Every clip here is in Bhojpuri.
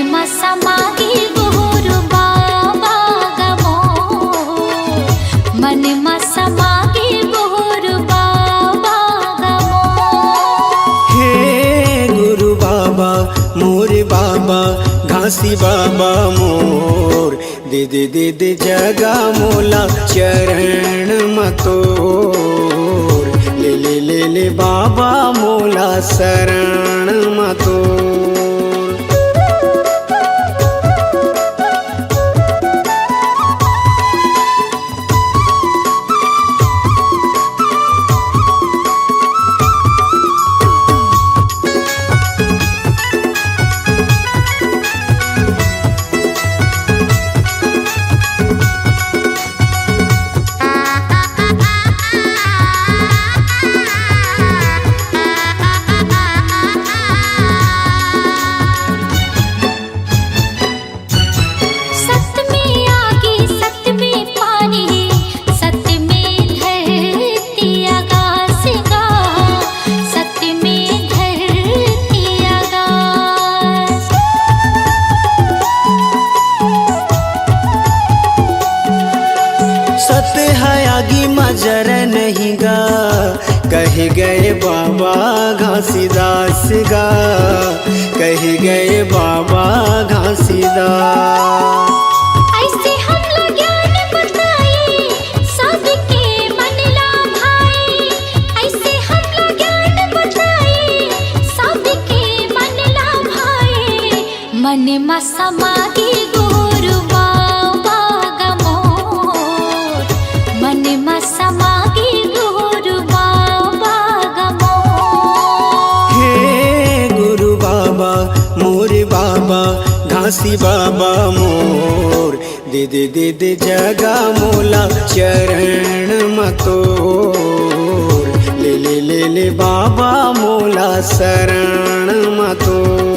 मा समागे गुरु बाबा गमो, मन मा समागे गुरु बाबा गमो। हे गुरु बाबा मोरे बाबा घासी बाबा मोर, दे दे दे दे जगा मोला चरण मतोर, ले ले ले ले बाबा मोला शरण मतोर। सत्य है आगे मजर नहीं गा, कह गए बाबा घासीदास गा, कह गए बाबा घासीदास। ऐसे हमला ज्ञान बताए सबके मन ला भाई, ऐसे हमला ज्ञान बताए सबके मन ला भाई, मन मा समागे गुरु बाबा गमो, मन मा समागे गुरु बाबा गमो। हे गुरु बाबा मोरे बाबा घासी बाबा मोर, दे दे दे दे जगा मोला चरण मतोर, ले ले ले ले बाबा मोला शरण मतोर।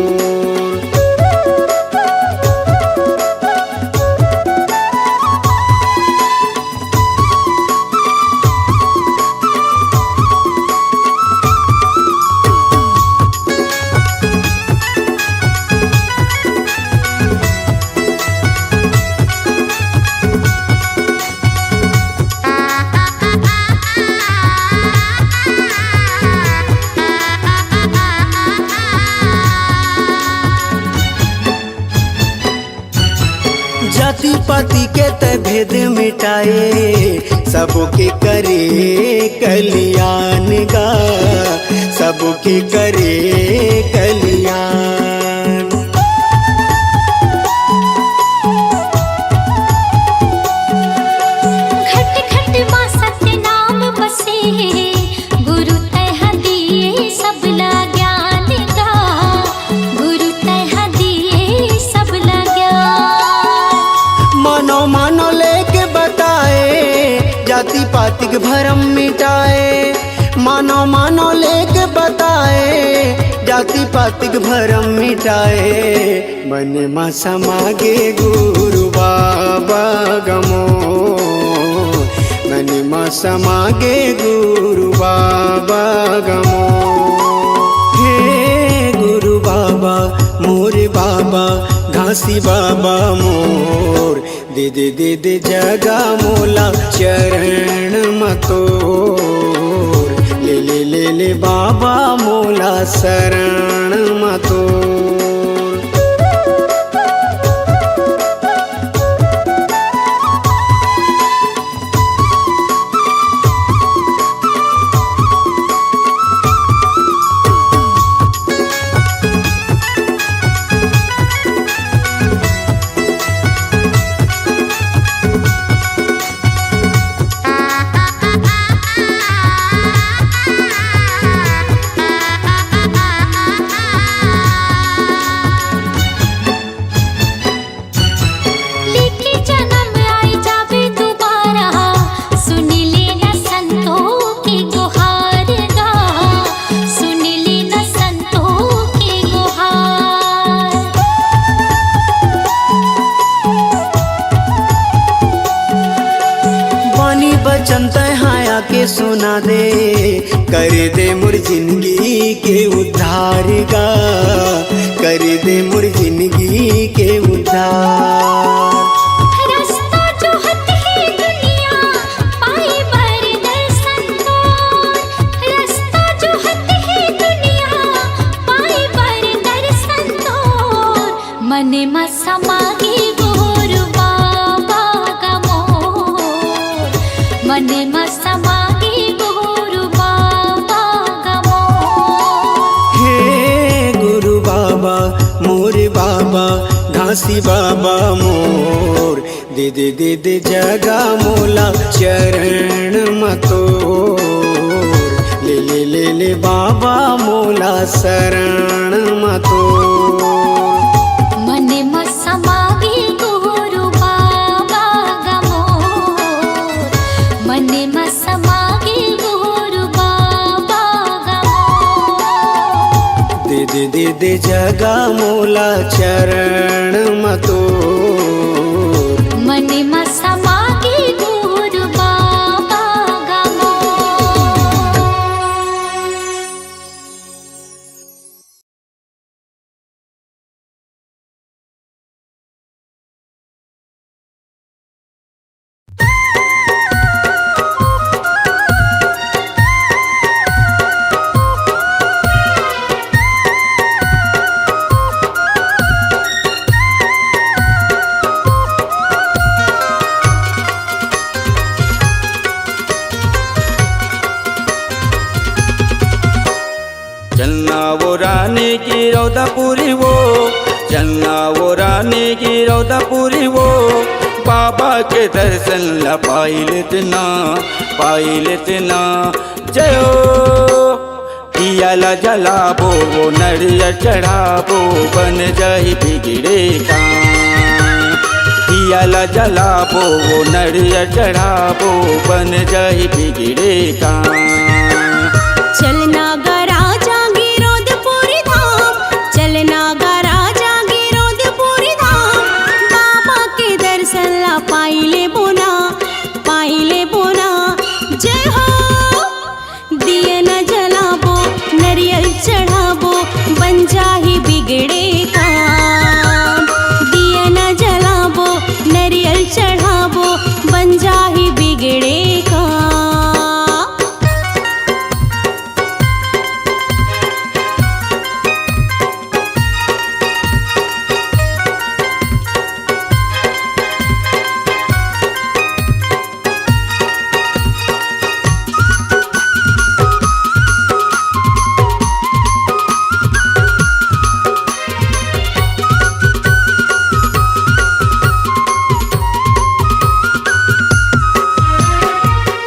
जाति पाति के त भेद मिटाए, सबके करे कल्याण गा, सबके करे कल्याण। घट घट मा सत्य नाम बसे, गुरु तह दिए सबला ज्ञान गा, गुरु तह दिए सबला ज्ञान। मानो मानो लेके बताए, जाति पाति के भरम मिटाए, मानो मानो लेके बताए, जाति पाति के भरम मिटाए, मन मा समागे गुरु बाबा गमो, मन मा समागे गुरु बाबा गमो। हे गुरु बाबा मोरे बाबा घासी बाबा मोर, दे दे दे दे जगा मोला चरण मतोर, ले ले ले ले बाबा मोला शरण मतोर। वचन तहाया के सुना दे, कर दे मुर जिंदगी के उद्धार गा, कर दे मुर जिंदगी मने मसमागी गुरु बाबा गमोर मने मसमागी गुरु बाबा गमोर। हे गुरु बाबा मोरे बाबा घासी बाबा मोर दे दे दे दे जगा मोला चरण मतोर ले ले ले ले बाबा मोला शरण मतोर। मने मसमागी गुरु बाबा गमोर मने मसमागी गुरु बाबा गमोर। दे दे दे दे जगा मोला चरण मतोर मने मसमागी गुरु बाबा गमोर। चलना वो रानी की रौदापुरी वो, चलना वो रानी की रौदापुरी वो, बाबा के दर्शन ला पाई लेतना जय हो। दिया ला जलाबो वो नरिया चढ़ाबो बन जाही बिगड़े का। दिया ला जलाबो वो नरिया चढ़ाबो बन जाही बिगड़े का। चलना गरा जागी रोदपुरी धाम, चलना गरा जागी रोदपुरी धाम, बाबा के दर्शन ला पाइले बोना जय हो। दिया न जलाबो नरियल चढ़ाबो बन जाही बिगड़े काम। दिया न जलाबो नरियल चढ़ाबो बन जाही बिगड़े काम।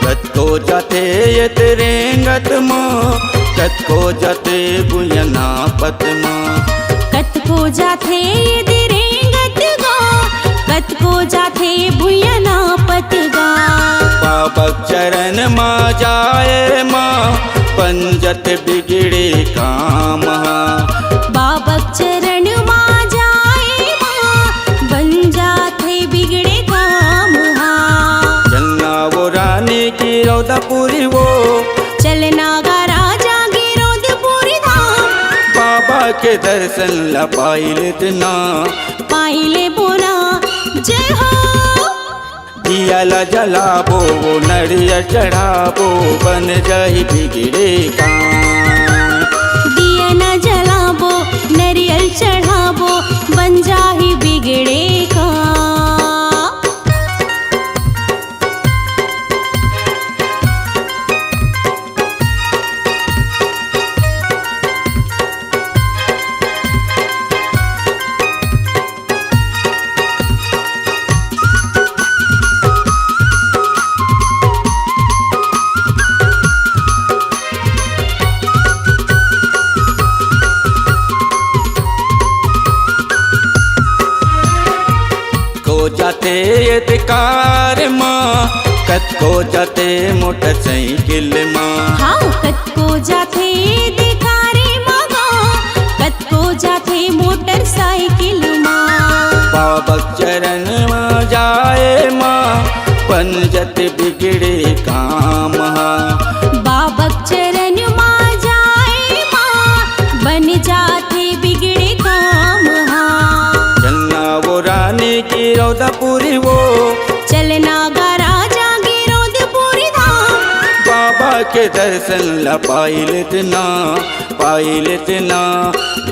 कतको जाते ये तेरे गत माँ, कतको जाते बुयना पत माँ। कतको जाथे दिरे गतगा, कतको जाथे भुयना पतगा। बाबा चरण माँ जाए माँ, पंजत बिगड़े काम। बाबक चरण माँ जाए माँ, बन जाथे बिगड़े काम। चलना वो रानी की रौदापुरी वो, चलना गरा जागी रोदपुरी धाम, बाबा के दर्शन ला पाई पाइले बोना जय हो। दिया ला जलाबो वो नरिया चढ़ाबो बन जाही बिगड़े काम। दिया न जलाबो नरियल चढ़ाबो बन जाही बिगड़े काम। को जाते ये कार माँ, कतको जाते मोटरसाइकिल माँ। हाँ कतको जाथे दिखारे मगा, कतको जाथे मोटरसाइकिल माँ। बाबा चरण माँ जाए माँ, पंजत बिगड़े काम। बाबक चरण माँ जाए माँ, बन जाथे बिगड़े काम। चलना वो रानी की रौदापुरी वो, चलना गरा जागी रोदपुरी धाम, बाबा के दर्शन ला पाई लेतना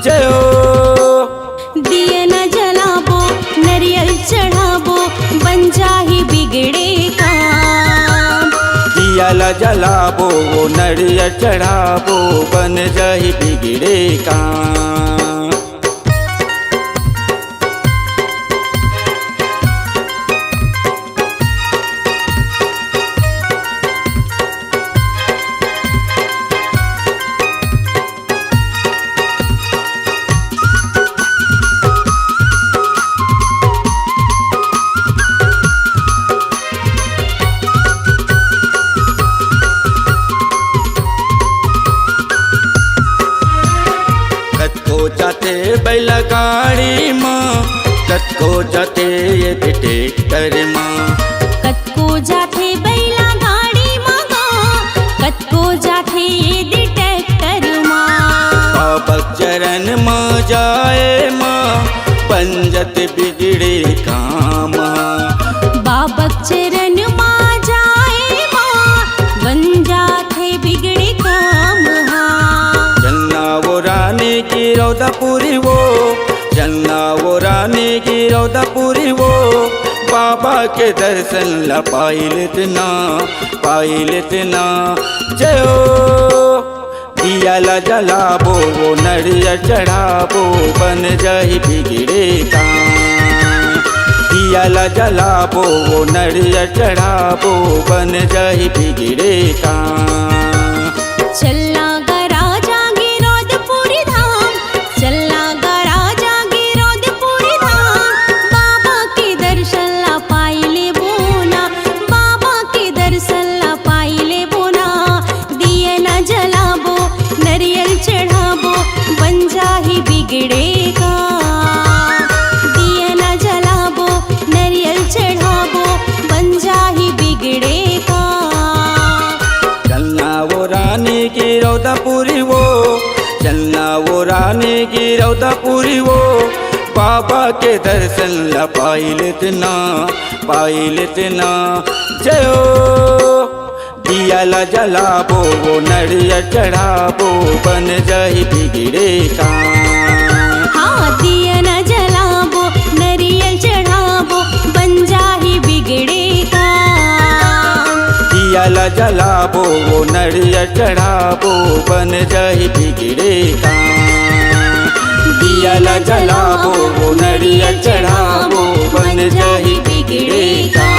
जय हो। दिया न जला दिया ला जलाबो वो नरियर चढ़ाबो बन जाही बिगड़े काम। जाते बैला गाड़ी माँ कतको जाते ये ट्रैक्टर माँ, कतको जाथे बैला गाड़ी माँ कतको जाथे ये ट्रैक्टर माँ। बाबक चरण माँ जाए माँ पंजत बिगड़े काम। बाबक चरण माँ जाए माँ बन जाथे बिगड़े काम। चलना वो रानी की रौदापुरी वो, चलना वो रानी की रौदापुरी वो, बाबा के दर्शन ला पाइल इतना जयो। दिया ला जलाबो वो नरियर चढ़ाबो बन जाही बिगड़े काम। दिया ला जलाबो वो नरियर चढ़ाबो बन जाही बिगड़े काम। चलना गा राजा गिरौदपुरी धाम, चलना गा राजा गिरौदपुरी धाम। बाबा के दर्शन ला पाइले बोना, बाबा के दर्शन ला पाइले बोना। दिए न जलाबो नरियल चढ़ाबो बन जाही बिगड़े काम। दिए न जलाबो नरियल चढ़ाबो बन जाही बिगड़े काम। चलना वो रानी की रौदापुरी वो, चलना वो रानी की रौदापुरी वो, बाबा के दर्शन ला पाइल इतना जयो। दिया ला जलाबो वो नरियर चढ़ाबो बन जाही बिगड़े काम। हाँ दिया न जलाबो नरियल चढ़ाबो बन जाही बिगड़े काम। दिया ला जलाबो वो नरियर चढ़ाबो बन जाही बिगड़े काम। दिया ला जलाबो वो नरियर चढ़ाबो बन जाही बिगड़े काम।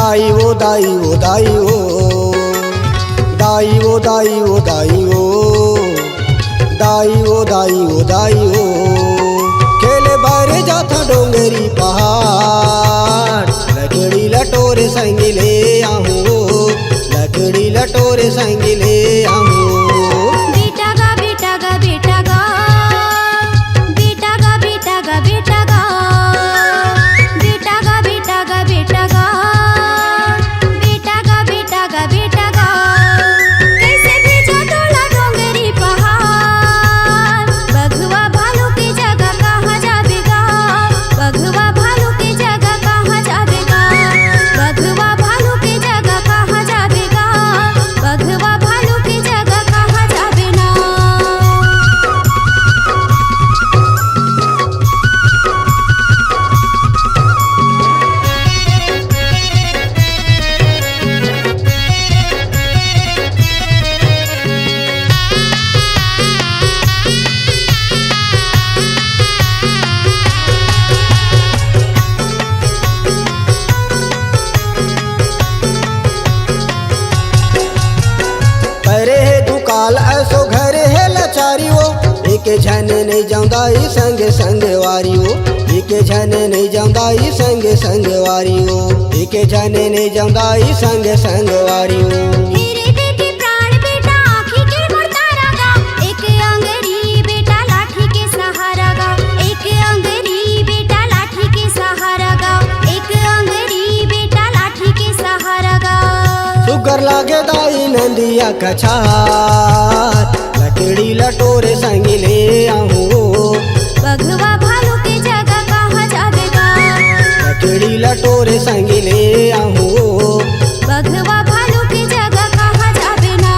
दाई वो दाई वो दाई वो दाई वो दाई वो दाई वो दाई वो दाई वो दाई वो खेले बारे जाता डोंगरी पहाड़ लकड़ी लटोरे संग ले आऊं लकड़ी लटोरे संग ले आऊं बेटा गा बेटा गा बेटा गा बेटा गा बेटा गा बेटा गा बेटा गा बेटा गा बेटा गा बेटा गा बेटा गा बेटा गा कैसे भेजा तोला डोंगरी पहाड़ बघवा भालू की जगह कहाँ जाबेगा बघवा भालू की जगह कहाँ जाबेगा बघवा भालू की जगह कहाँ जाबेगा बघवा भालू की जगह कहाँ जाबेना परे है दुकाल ऐसो घर है लाचारी वो एक झन नहीं जाऊंदा ही संग संग वारी वो एक झन नहीं जाऊंदा ही संग संग वारी वो एक झन नहीं जाऊंदा ही संग संग वारी वो हीरे देखे प्राण बेटा आँखी के मुड़तारा गा एक अंगरी बेटा लाठी के सहारा गा एक अंगरी बेटा लाठी के सहारा गा एक अंगरी बेटा लाठी के सहारा गा सुगर लागे दाई नंदिया कछार लकड़ी लटोरे संग ले आऊं बघवा भालू की जगह कहाँ जाबेगा लकड़ी लटोरे संग ले आऊं बघवा भालू की जगह कहाँ जाबेना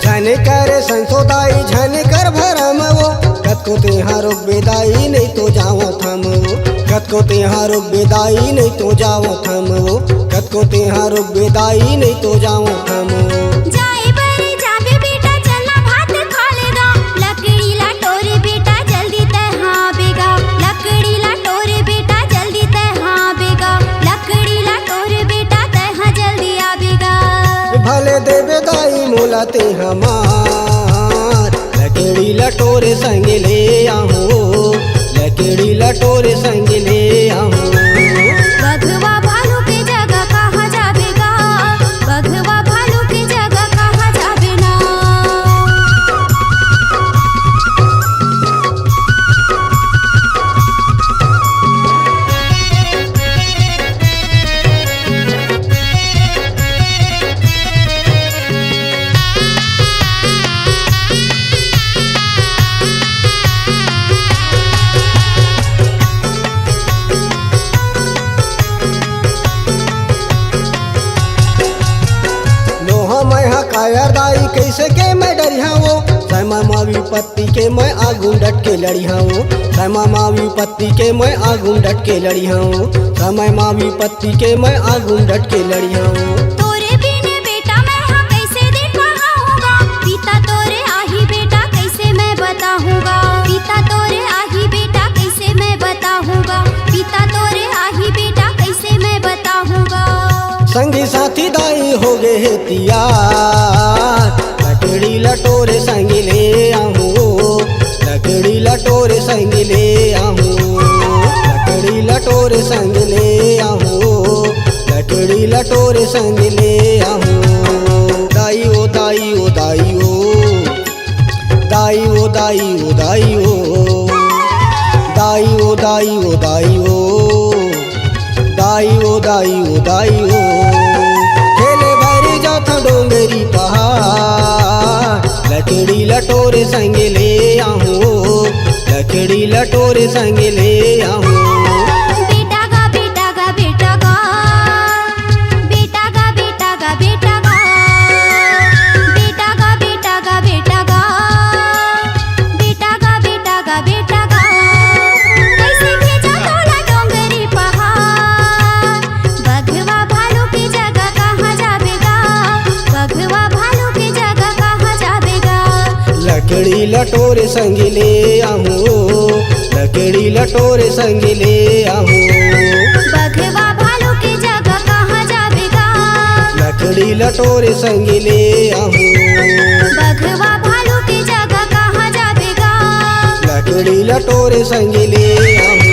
झन कर संसोदाई झन कर भरम वो कतको तेहार बेदाई नहीं तो जाओ थम वो कतको तेहार बेदाई नहीं तो जाओ थम वो कतको तेहार बेदाई नहीं तो जाओ थम वो जाए बरे जाबे बेटा चलना भात खा लेगा लकड़ी लटोरे बेटा जल्दी तहाँ बेगा लकड़ी लटोरे बेटा जल्दी तहाँ बेगा लकड़ी लटोरे बेटा तहाँ जल्दी आबेगा भले देवे दाई मोला ते हमार लकड़ी लटोरे संग ले आऊं लकड़ी लटोरे संग ले आऊं बघवा भालू की जगह कहाँ जाबेगा बघवा भालू की जगह कहाँ जाबेना लोहा मैं कायर दाई कैसे के मैं डरिया वो सैमा मावी पत्ती के मैं आगू डट के लड़िया वो सैमा मावी पत्ती के मैं आगू डट के लड़िया वो समय मावी पत्ती के मैं आगू डट के लड़िया वो तोरे बिने बेटा मैं हाँ कैसे दिन पढ़ाऊंगा पिता तोरे आही बेटा कैसे मैं बताऊंगा पिता तोरे आही बेटा कैसे मैं बताऊंगा पिता तोरे आही बेटा कैसे मैं बताऊंगा संगी साथी दाई हो गए है तियार लकड़ी लटोरे संग ले आऊं लकड़ी लटोरे संग ले आऊं लकड़ी लटोरे संग ले आऊं लकड़ी लटोरे संग ले आऊं दाई ओ दाई ओ दाई ओ दाई ओ दाई ओ दाई ओ दाई ओ दाई ओ दाई ओ दाई ओ दाई ओ दाई ओ खेले भरी जाता डोंगरी पहाड़ लकड़ी लटोरे संग ले आऊं लकड़ी लटोरे संग ले आऊं बेटा गा बेटा गा बेटा गा बेटा गा बेटा गा बेटा गा लकड़ी लटोरे संग ले आऊं, लकड़ी लटोरे संग ले आऊं। बघवा भालू की जगह कहाँ जावेगा, लकड़ी लटोरे संग ले आऊं, बघवा भालू की जगह कहाँ जावेगा। लकड़ी लटोरे संग ले आऊं।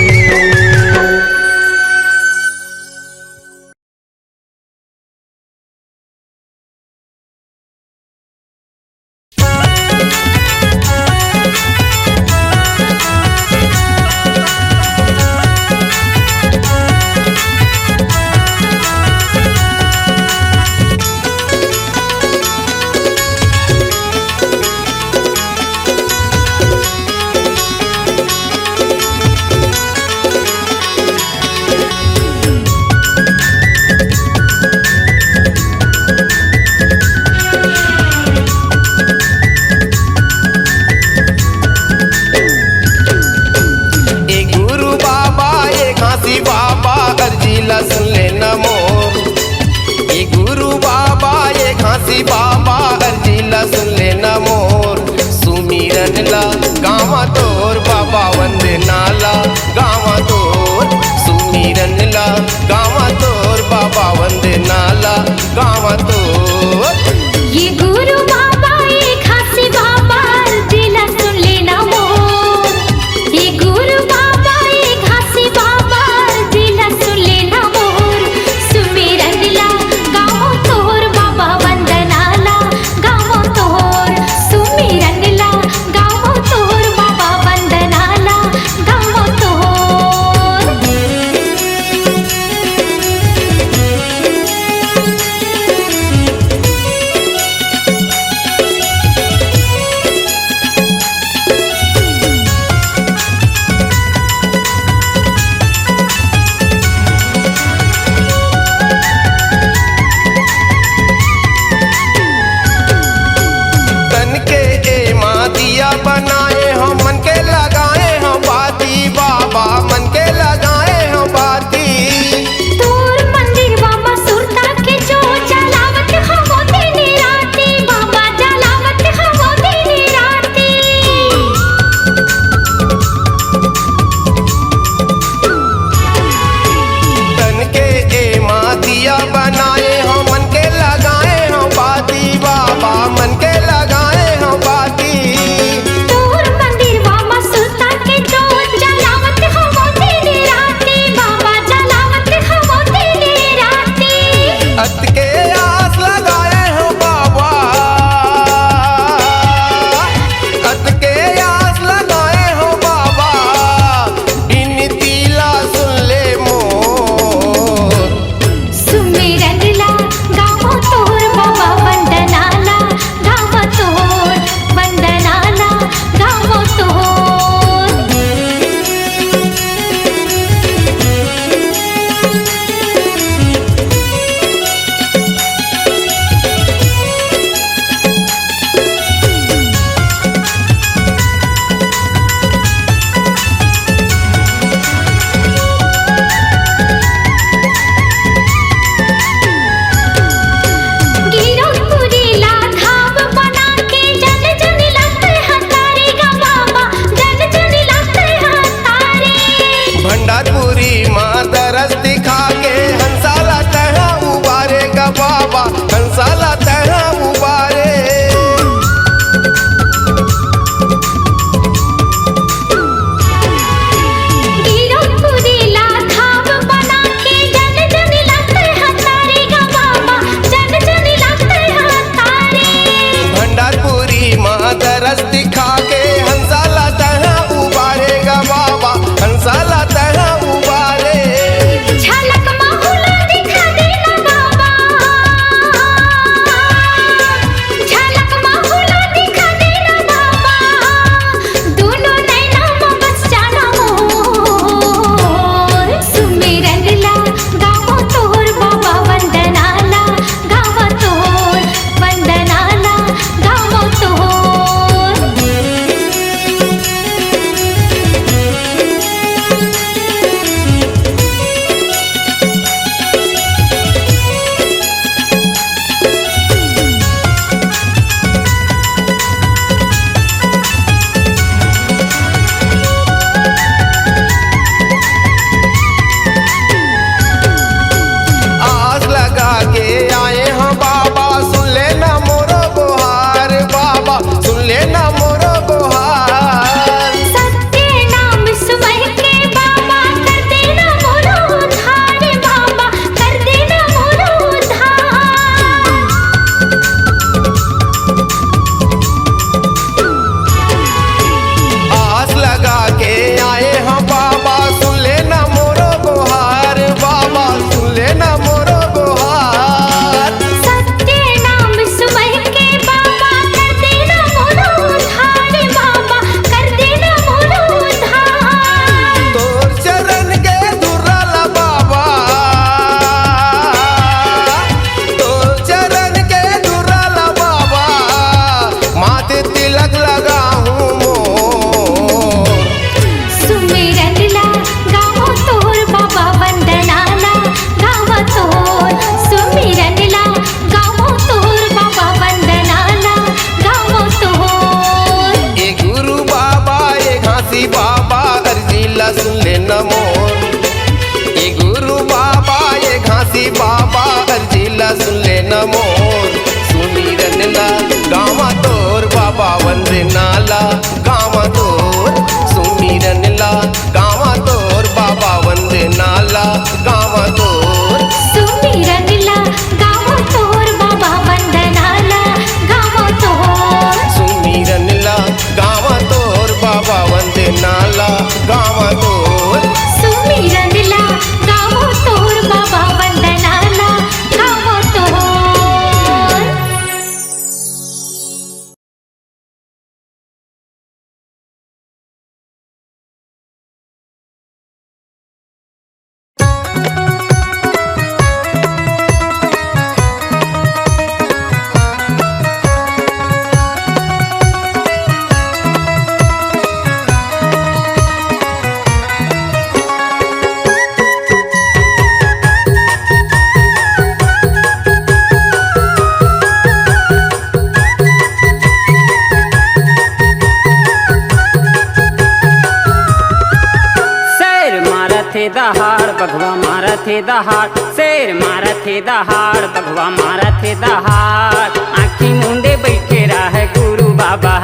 दहाड़ बघवा मारा थे दहाड़ शेर मारा थे दहाड़ बघवा मारा थे दहाड़ आँखी मूंदे बैठे रहा गुरु बाबा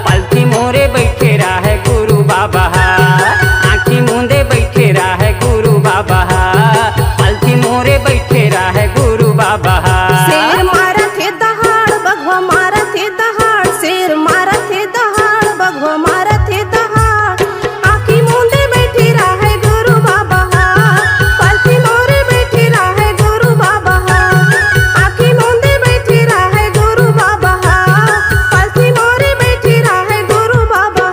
पलथी मोरे बैठे रहा गुरु बाबा आँखी मूंदे बैठे रहा गुरु बाबा पलथी मोरे बैठे रहा गुरु बाबा शेर मारा थे दहाड़ बघवा मारा थे दहाड़ शेर मारा थे दहाड़ बघवा मारा थे दहाड़ आँखी मूंदे बैठी रहा गुरु बाबा पलथी मोरे बैठी रहा गुरु बाबा आँखी मूंदे बैठी रहा गुरु बाबा पलथी मोरे बैठी रहा गुरु बाबा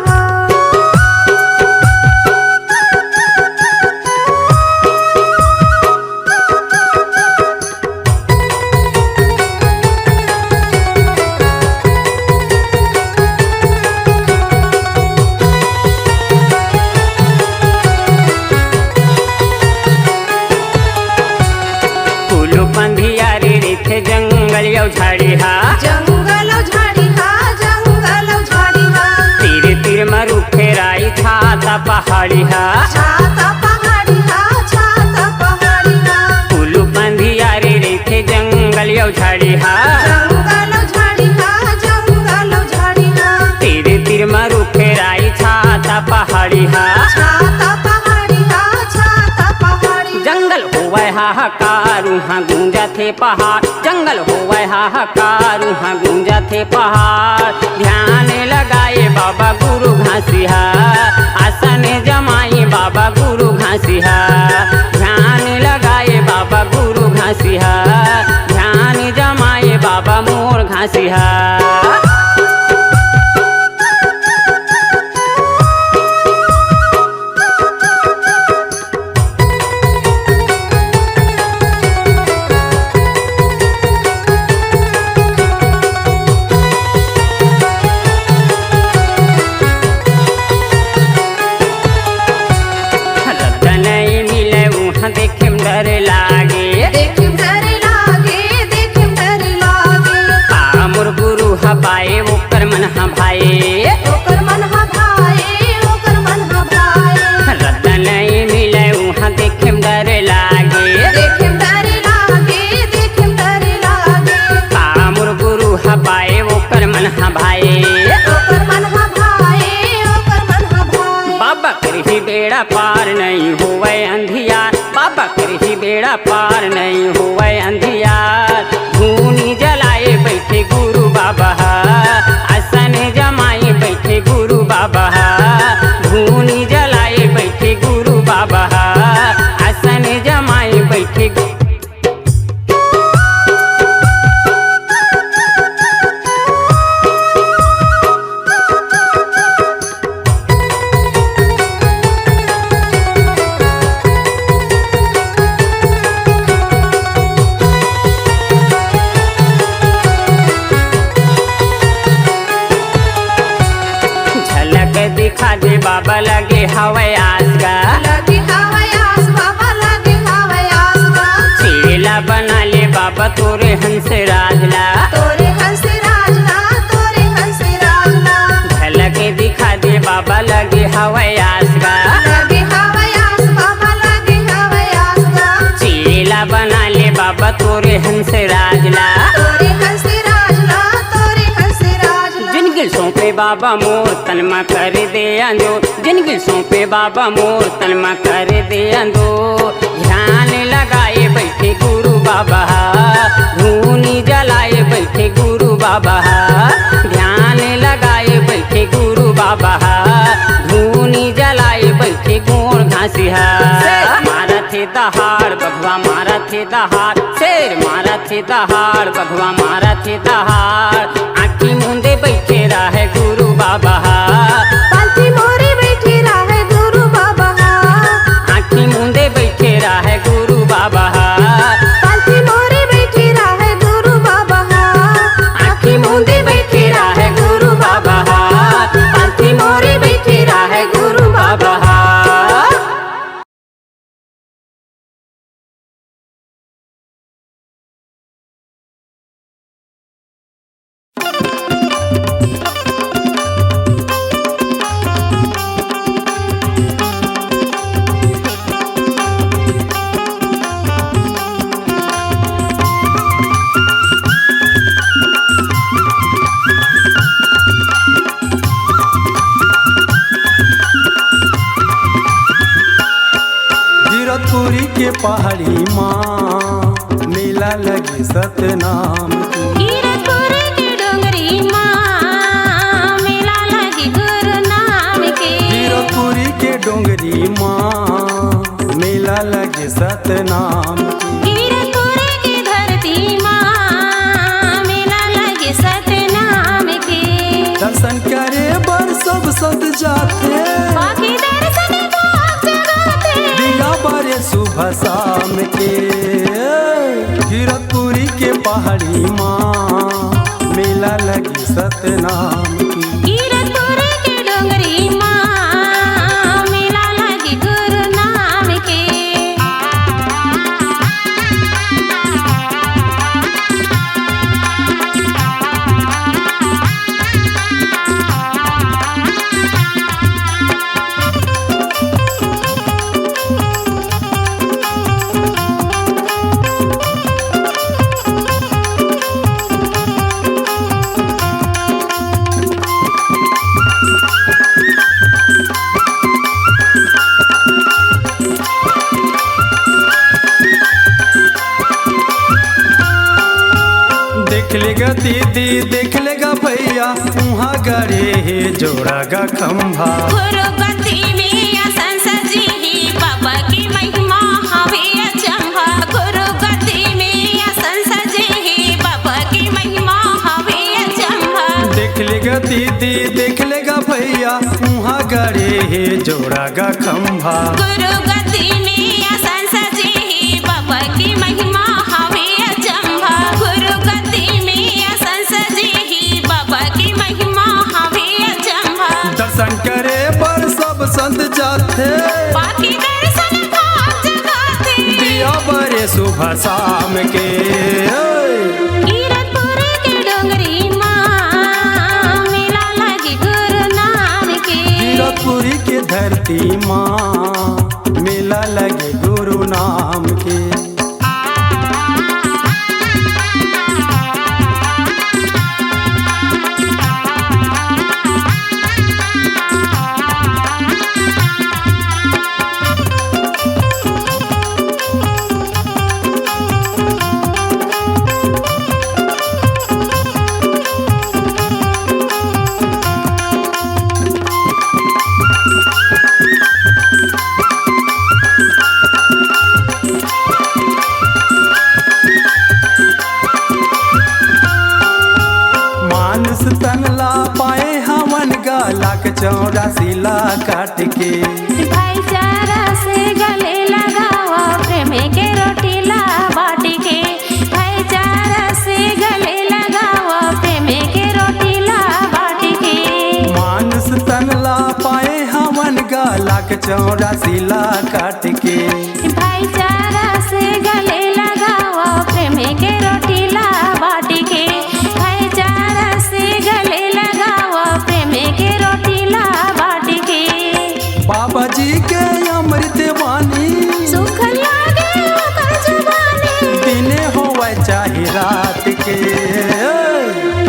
कुलू पंधियारी रीथे जंगल यौ झाड़ी हा जंगल झाड़ी जंगल झाड़ी तीर तीर मरु फेराई छाता पहाड़ी हा छाता पहाड़ी छाता पहाड़ी कुलू पंधियारी रीथे जंगल यौ झाड़ी हा जंगल झाड़ी जंगल झाड़ी तीर तीर मरु फेराई छाता पहाड़ी हा छाता पहाड़ी छाता पहाड़ी जंगल होवे हाहाकारू हाँ गूंजा थे पहाड़ जंगल होवे हाहाकारू हाँ गूंजा थे पहाड़ ध्यान लगाए बाबा गुरु घासिया आसन जमाई बाबा गुरु घासिया ध्यान लगाए बाबा गुरु घासिया ध्यान जमाए बाबा मोर घासिया नहीं मिले वहाँ देखे डर लागे देखिम डर लागे देखिम डर लागे मोर गुरु हबाए ओकर मन हबाए ओकर मन भाए ओकर मन भाए रत्न नहीं मिले वहाँ देखे डर लागे देखिम डर लागे देखिम डर लागे मोर गुरु हबाए ओकर मन हबाए ओकर मन भाए ओकर मन भाए बाबा करही बेड़ा पार नहीं होवे अंधियार बाबा करही बेड़ा पार नहीं होवे अंधियार धूनी जलाए बैठे गुरु बाबा आसन जमाए बैठे गुरु बाबा धूनी जलाए बैठे गुरु बाबा आसन जमाए बैठे झलक दिखा दे बाबा लगे हवे आसगा लगे हवयास बाबा लगे हवयास चेला बना ले बाबा तोरे हंस राजला तोरे हंस राजना तोरे हंस राजना झलक दिखा दे बाबा लगे हवे आसगा लगे हवयास बाबा लगे हवयास चेला बना ले बाबा तोरे हंस राजला तोरे हंस राजना तोरे हंस राजना जिनगिल सौंपे बाबा मोर तनमा कर दे अंदो जिनगिल सौंपे बाबा मोर तनमा कर दे अंदो ध्यान लगाए बैठे गुरु बाबा धूनी जलाए बैठे गुरु बाबा ध्यान लगाए बैठे गुरु बाबा धूनी जलाए बैठे गोर घासिया मारा थे दहाड़ बघवा मारा थे दहाड़ शेर मारा थे दहाड़ बघवा मारा थे दहाड़ आँखी मूंदे बैठे रहे गुरु बाबा पलथी मोरे बैठी रहे गुरु बाबा आँखी मूंदे बैठे रहे गुरु बाबा पलथी मोरे बैठी रहे गुरु बाबा आँखी मूंदे बैठे रहे गुरु बाबा पलथी मोरे बैठे रहे गुरु बाबा पहाड़ी माँ मेला लगे सतनाम की। कीरतपुर के डोंगरी माँ मेला लगी गुरु नाम के। वीरपुरी के डोंगरी माँ मेला लगे सतनाम की। कीरतपुर की धरती माँ मेला लगे सतनाम के। दर्शन करे बर सब सद जाते, बाकी दर्शन भाग जगाते। दिया बारे सुबह शाम के। कीरतपुरी के पहाड़ी माँ मेला लगी सतनाम की। कीरतपुर के डोंगरी माँ मेला लगी गुरु नाम के। देख लेगा दीदी देख लेगा भैया वहाँ गड़े है जोड़ा गा खंभा। गुरु गति में आसन सजी ही बाबा की महिमा हवे अचंभा। गुरु गति में आसन सजी ही बाबा की महिमा हवे अचंभा। देख लेगा दीदी देख लेगा भैया वहाँ गड़े है जोड़ा गा खंभा। गुरु गति में आसन सजी ही बाबा की महिमा हवे अचंभा। गुरु गति में आसन सजी ही बाबा की महिमा हवे अचंभा। दर्शन करे पर सब संत जाते, बाकी दर्शन भाग जगाते। दिया बरे सुबह शाम के। कीरतपुर के डोंगरी माँ मेला लगी गुरु नाम के। वीरपुरी के धरती माँ मेला लगे गुरु नाम के। मानुष तनला पाए हवन गाला के 84 ला काट के। भाईचारा से गले लगाओ प्रेम के रोटीला बाट के। भाईचारा से गले लगाओ प्रेम के रोटीला बाट के। मानुष तनला पाए हवन गाला के 84 ला काट के। भाईचारा से गले लगाओ प्रेम के रोटीला बाट के। भाईचारा से गले लगाओ प्रेम के रोटीला बाट के। बाबा जी के अमृत वाणी सुख लागे ओकर जुबानी। दिने होवे चाहे रात के।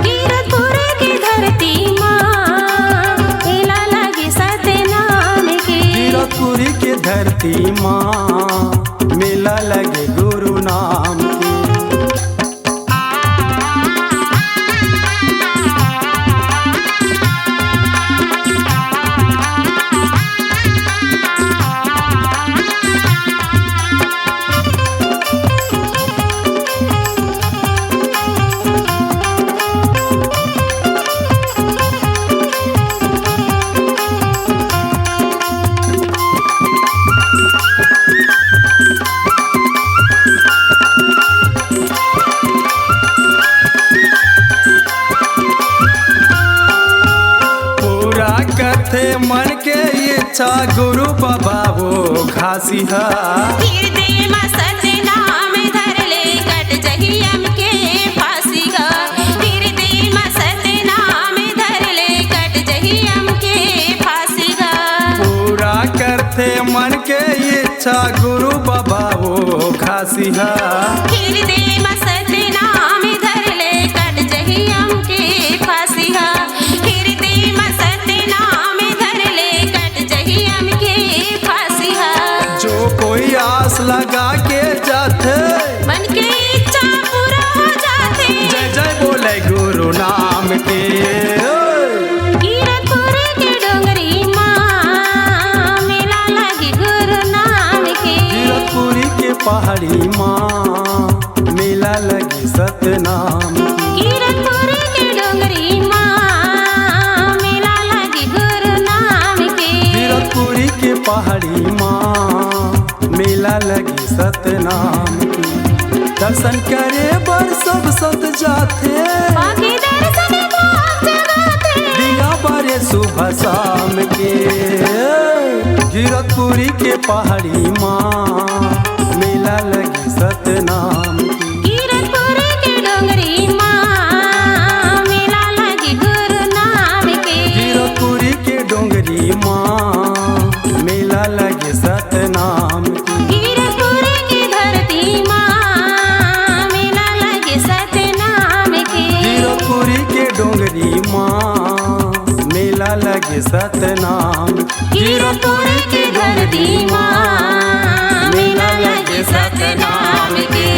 कीरतपुर की धरती माँ मेला लगी सतनाम के। वीरपुरी के धरती माँ मेला लगे गुरु नाम की। थे मन के इच्छा गुरु बाबा वो घासी है। हृदय में सतनाम धर ले कट जहियम के फांसी गा। हृदय में सतनाम धर ले कट जहियम के फांसी गा। पूरा करते मन के इच्छा गुरु बाबा वो घासी है। हृदय में सतनाम धर ले कट जहियम के फांसी गा। हृदय में सतनाम धर ले कट जहियम के फांसी गा। जो कोई आस लगा गुरु नाम के। कीरतपुर के डोंगरी माँ मेला लगी गुरु नाम के। कीरतपुरी के पहाड़ी माँ मेला लगी सतनाम की। कीरतपुर के डोंगरी माँ मेला लगी गुरु नाम के। कीरतपुरी के पहाड़ी माँ मेला लगी सतनाम की। दर्शन करे बर सब सत जाते, बाकी दर्शन बहुत जगाते। दिया बारे सुबह शाम के। कीरतपुरी के पहाड़ी माँ मेला लगी सतनाम की। कीरतपुर के डोंगरी माँ मेला लगी गुरु नाम के। कीरतपुरी के डोंगरी माँ मेला लगे सतनाम की। कीरतपुर की धरती माँ मेला लगे सतनाम के। कीरतपुरी के डोंगरी माँ मेला लगे सतनाम। कीरतपुर की धरती माँ मेला लगे सतनाम के।